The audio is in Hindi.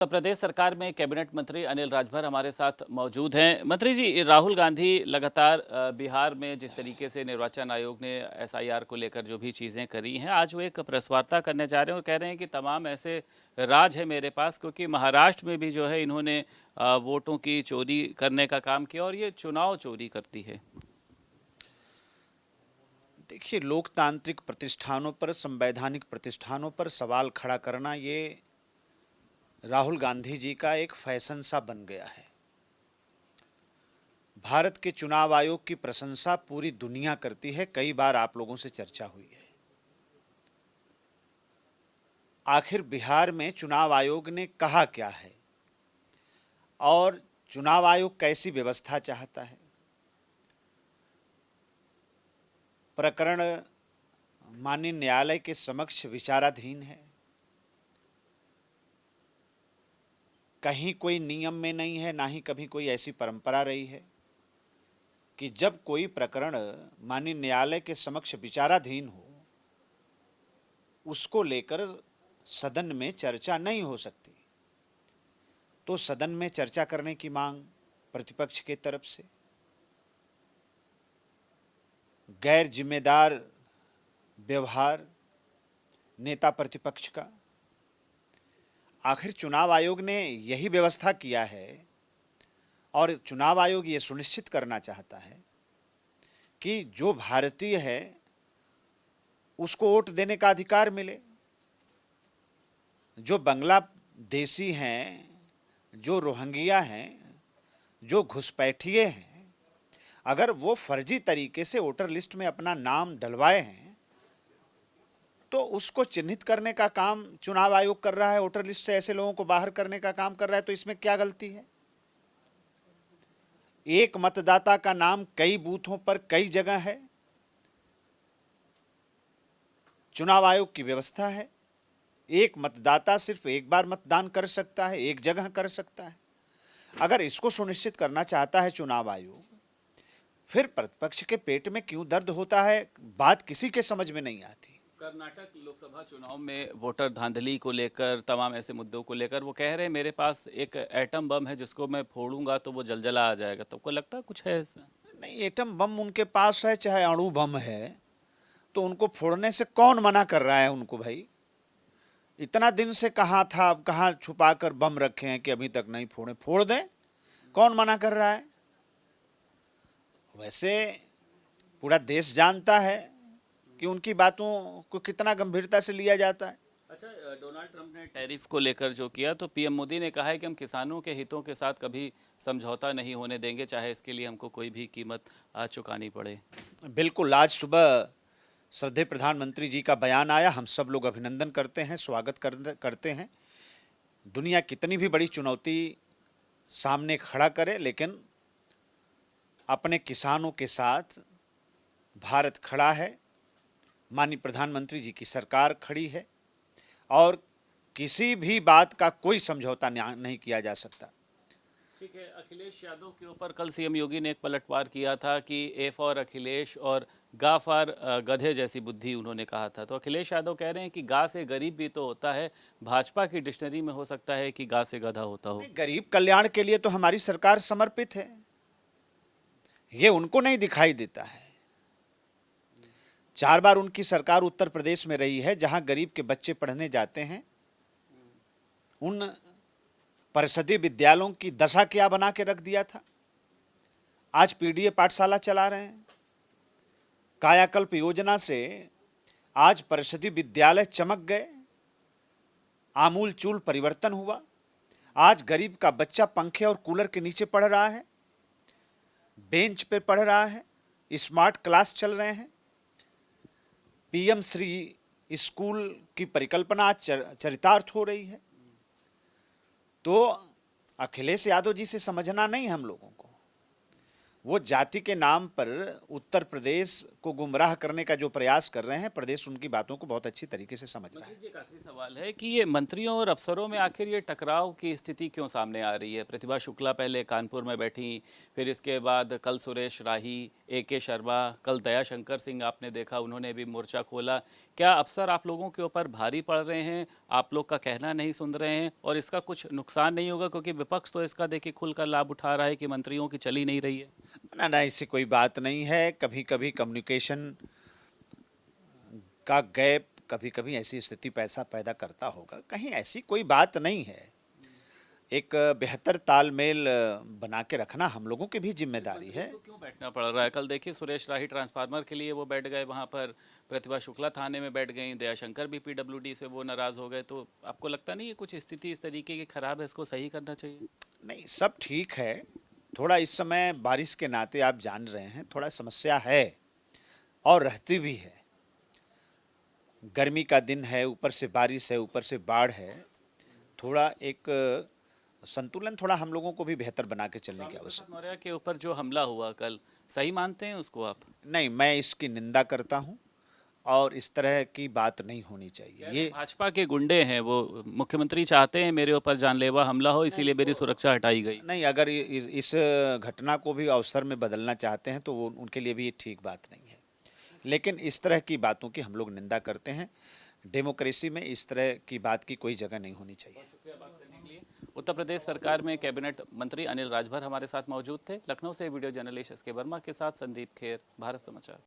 उत्तर प्रदेश सरकार में कैबिनेट मंत्री अनिल राजभर हमारे साथ मौजूद हैं। मंत्री जी, राहुल गांधी लगातार बिहार में जिस तरीके से निर्वाचन आयोग ने एसआईआर को लेकर जो भी चीज़ें करी हैं, आज वो एक प्रेस वार्ता करने जा रहे हैं और कह रहे हैं कि तमाम ऐसे राज है मेरे पास, क्योंकि महाराष्ट्र में भी जो है इन्होंने वोटों की चोरी करने का काम किया और ये चुनाव चोरी करती है। देखिए, लोकतांत्रिक प्रतिष्ठानों पर, संवैधानिक प्रतिष्ठानों पर सवाल खड़ा करना ये राहुल गांधी जी का एक फैशन सा बन गया है। भारत के चुनाव आयोग की प्रशंसा पूरी दुनिया करती है, कई बार आप लोगों से चर्चा हुई है। आखिर बिहार में चुनाव आयोग ने कहा क्या है और चुनाव आयोग कैसी व्यवस्था चाहता है? प्रकरण माननीय न्यायालय के समक्ष विचाराधीन है। कहीं कोई नियम में नहीं है, ना ही कभी कोई ऐसी परंपरा रही है कि जब कोई प्रकरण माननीय न्यायालय के समक्ष विचाराधीन हो, उसको लेकर सदन में चर्चा नहीं हो सकती। तो सदन में चर्चा करने की मांग प्रतिपक्ष के तरफ से, गैर जिम्मेदार व्यवहार नेता प्रतिपक्ष का। आखिर चुनाव आयोग ने यही व्यवस्था किया है और चुनाव आयोग ये सुनिश्चित करना चाहता है कि जो भारतीय है उसको वोट देने का अधिकार मिले। जो बांग्लादेशी हैं, जो रोहिंग्या हैं, जो घुसपैठिए हैं, अगर वो फर्जी तरीके से वोटर लिस्ट में अपना नाम डलवाए हैं तो उसको चिन्हित करने का काम चुनाव आयोग कर रहा है, वोटर लिस्ट से ऐसे लोगों को बाहर करने का काम कर रहा है। तो इसमें क्या गलती है? एक मतदाता का नाम कई बूथों पर कई जगह है। चुनाव आयोग की व्यवस्था है, एक मतदाता सिर्फ एक बार मतदान कर सकता है, एक जगह कर सकता है। अगर इसको सुनिश्चित करना चाहता है चुनाव आयोग, फिर प्रतिपक्ष के पेट में क्यों दर्द होता है, बात किसी के समझ में नहीं आती। कर्नाटक लोकसभा चुनाव में वोटर धांधली को लेकर, तमाम ऐसे मुद्दों को लेकर वो कह रहे हैं मेरे पास एक एटम बम है जिसको मैं फोड़ूंगा तो वो जलजला आ जाएगा। तो आपको लगता है कुछ है ऐसा? नहीं, एटम बम उनके पास है, चाहे अणु बम है, तो उनको फोड़ने से कौन मना कर रहा है उनको? भाई, इतना दिन से कहाँ था, अब कहाँ छुपा कर बम रखे हैं कि अभी तक नहीं फोड़े? फोड़ दें, कौन मना कर रहा है? वैसे पूरा देश जानता है कि उनकी बातों को कितना गंभीरता से लिया जाता है। अच्छा, डोनाल्ड ट्रंप ने टैरिफ को लेकर जो किया, तो पीएम मोदी ने कहा है कि हम किसानों के हितों के साथ कभी समझौता नहीं होने देंगे, चाहे इसके लिए हमको कोई भी कीमत चुकानी पड़े। बिल्कुल, आज सुबह श्रद्धेय प्रधानमंत्री जी का बयान आया, हम सब लोग अभिनंदन करते हैं, स्वागत करते हैं। दुनिया कितनी भी बड़ी चुनौती सामने खड़ा करे, लेकिन अपने किसानों के साथ भारत खड़ा है। माननीय प्रधानमंत्री जी की सरकार खड़ी है और किसी भी बात का कोई समझौता नहीं किया जा सकता। ठीक है, अखिलेश यादव के ऊपर कल सीएम योगी ने एक पलटवार किया था कि ए फॉर अखिलेश और गा फॉर गधे जैसी बुद्धि उन्होंने कहा था। तो अखिलेश यादव कह रहे हैं कि गा से गरीब भी तो होता है, भाजपा की डिक्शनरी में हो सकता है कि गा से गधा होता हो। गरीब कल्याण के लिए तो हमारी सरकार समर्पित है, ये उनको नहीं दिखाई देता है। 4 बार उनकी सरकार उत्तर प्रदेश में रही है, जहां गरीब के बच्चे पढ़ने जाते हैं। उन परिषदीय विद्यालयों की दशा क्या बना के रख दिया था। आज पीडीए पाठशाला चला रहे हैं। कायाकल्प योजना से आज परिषदीय विद्यालय चमक गए, आमूल चूल परिवर्तन हुआ। आज गरीब का बच्चा पंखे और कूलर के नीचे पढ़ रहा है, बेंच पे पढ़ रहा है, स्मार्ट क्लास चल रहे हैं। पीएम श्री स्कूल की परिकल्पना आज चरितार्थ हो रही है। तो अखिलेश यादव जी से समझना नहीं हम लोगों को, वो जाति के नाम पर उत्तर प्रदेश को गुमराह करने का जो प्रयास कर रहे हैं, प्रदेश उनकी बातों को बहुत अच्छी तरीके से समझ रहा है। जी, एक आखिरी सवाल है कि ये मंत्रियों और अफसरों में आखिर ये टकराव की स्थिति क्यों सामने आ रही है? प्रतिभा शुक्ला पहले कानपुर में बैठी, फिर इसके बाद कल सुरेश राही, AK शर्मा, कल दयाशंकर सिंह आपने देखा उन्होंने भी मोर्चा खोला। क्या अफसर आप लोगों के ऊपर भारी पड़ रहे हैं? आप लोग का कहना नहीं सुन रहे हैं और इसका कुछ नुकसान नहीं होगा, क्योंकि विपक्ष तो इसका देखिए खुलकर लाभ उठा रहा है कि मंत्रियों की चली नहीं रही है। ना ना, इससे कोई बात नहीं है। कभी कभी कम्युनिकेशन का गैप कभी कभी ऐसी स्थिति पैसा पैदा करता होगा, कहीं ऐसी कोई बात नहीं है। एक बेहतर तालमेल बना के रखना हम लोगों की भी जिम्मेदारी है। तो क्यों बैठना पड़ रहा है? कल देखिए सुरेश राही ट्रांसफार्मर के लिए वो बैठ गए वहाँ पर, प्रतिभा शुक्ला थाने में बैठ गई, दयाशंकर भी PWD से वो नाराज हो गए। तो आपको लगता नहीं है कुछ स्थिति इस तरीके की खराब है, इसको सही करना चाहिए? नहीं, सब ठीक है। थोड़ा इस समय बारिश के नाते आप जान रहे हैं, थोड़ा समस्या है और रहती भी है। गर्मी का दिन है, ऊपर से बारिश है, ऊपर से बाढ़ है। थोड़ा एक संतुलन थोड़ा हम लोगों को भी बेहतर बना के चलने की आवश्यकता। मौर्य के ऊपर जो हमला हुआ कल, सही मानते हैं उसको आप? नहीं, मैं इसकी निंदा करता हूं और इस तरह की बात नहीं होनी चाहिए। ये भाजपा के गुंडे हैं, वो मुख्यमंत्री चाहते हैं मेरे ऊपर जानलेवा हमला हो, इसीलिए मेरी सुरक्षा हटाई गई। नहीं, अगर इस घटना को भी अवसर में बदलना चाहते हैं तो वो उनके लिए भी ये ठीक बात नहीं है। लेकिन इस तरह की बातों की हम लोग निंदा करते हैं। डेमोक्रेसी में इस तरह की बात की कोई जगह नहीं होनी चाहिए। उत्तर प्रदेश सरकार में कैबिनेट मंत्री अनिल राजभर हमारे साथ मौजूद थे। लखनऊ से वीडियो जर्नलिस्ट SK वर्मा के साथ संदीप खेर, भारत समाचार।